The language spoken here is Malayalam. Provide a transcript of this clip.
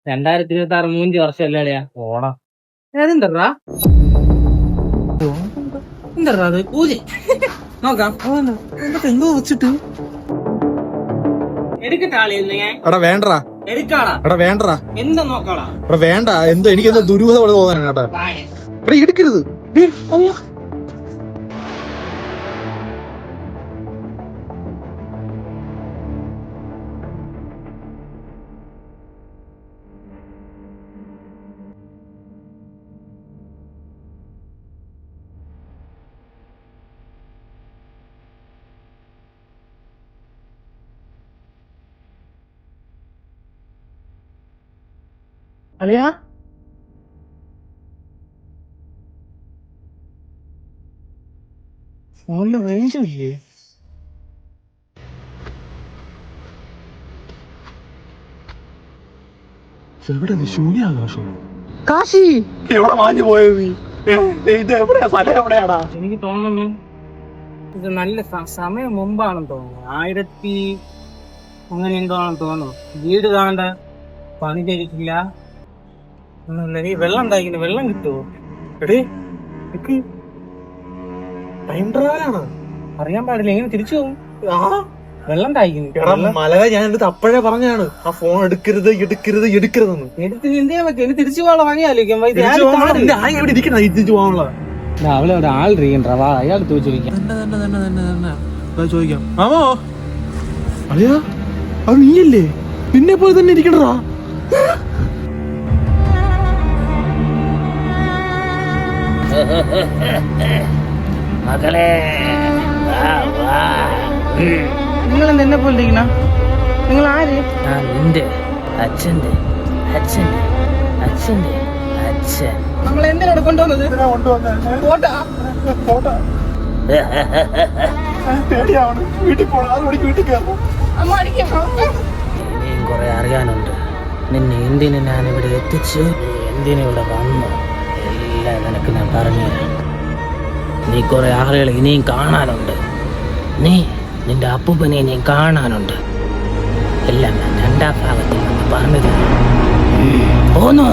2026 മൂഞ്ച് വർഷമല്ലേ അളിയാ? ഓണ ഏതെന്തറാ എന്തറാ അത് പൂജ നോക്കാം. എന്തോ വെച്ചിട്ട് എടുക്കട്ടെ ആളിയെന്ന് ഞാൻ എടാ വേണ്ടടാ, എടുക്കാടാ. എടാ വേണ്ടടാ, എന്താ നോക്കാടാ? എടാ വേണ്ട. എന്തോ എനിക്കെന്തോ ദുരൂഹത പോലെ തോന്നാനാണ് കേട്ടാ. എടാ എടുക്കരുത്. അളിയാ ഫോണില് റേഞ്ചും ഇല്ലേ? എവിടെ ശൂന്യാകാശം? കാശി എവിടെ മാഞ്ഞു പോയത് നീ? ഇത് എവിടെയാ, സ്ഥലം എവിടെയാടാ? എനിക്ക് തോന്നുന്നു ഇത് നല്ല സമയം മുമ്പാണെന്ന് തോന്നുന്നു. 1000 അങ്ങനെ എന്തോ ആണെന്ന് തോന്നുന്നു. വീട് കാണണ്ട, പണി ചെയ്തിട്ടില്ല ഒന്നുമില്ല. നീ വെള്ളം ഉണ്ടായിരിക്കുന്നു, വെള്ളം കിട്ടുമോ? എടേ ടൈം ട്രാവലാണ്. അറിയാൻ പാടില്ല, എങ്ങനെ തിരിച്ചു പോകും? ആ വെള്ളം ഉണ്ടായിരിക്കുന്നു. എടാ മലക, ഞാൻ എന്റെ അപ്പോഴേ പറഞ്ഞാണ് ആ ഫോൺ എടുക്കരുത് എടുക്കരുത് എടുക്കരുതെന്ന്. എടുത്ത് എന്തിനാ പറ്റും? ഇനി തിരിച്ചു പോകാനുള്ള പണി ആലോചിക്കാം. എവിടെ ഇരിക്കണ തിരിച്ചു പോകാനുള്ള അവളെ അവിടെ ആളിരിക്കണ്ടാ, വാ അയാൾ ചോദിക്കാം. ചോദിക്കാം. മാമോ അളിയാ, അത് നീയല്ലേ? നിന്നെ പോലെ തന്നെ ഇരിക്കണടാ. മകളെ നിങ്ങൾ എന്നെ പോലെ ഇരിക്കണ? നിങ്ങൾ ആര്? ഞാൻ നിന്റെ അച്ഛന്റെ അച്ഛന്റെ അച്ഛന്റെ അച്ഛൻ. നമ്മൾ എന്തിനാണ് കൊണ്ടുവന്നത്? വീട്ടിൽ പോണം, വീട്ടിൽ കയറണം. ഇനിയും കുറെ അറിയാനുണ്ട്. നിന്നെ എന്തിനു ഞാൻ ഇവിടെ എത്തിച്ചു, എന്തിനിവിടെ വന്നു, എല്ലാം നിനക്ക് ഞാൻ പറഞ്ഞുതരാം. നീ കുറെ ആളുകളെ ഇനിയും കാണാനുണ്ട്. നിന്റെ അപ്പൂപ്പനെ ഇനിയും കാണാനുണ്ട്. എല്ലാം ഞാൻ 2ാം ഭാഗത്തിൽ നിന്ന് പറഞ്ഞു തരാം. പോന്നോ?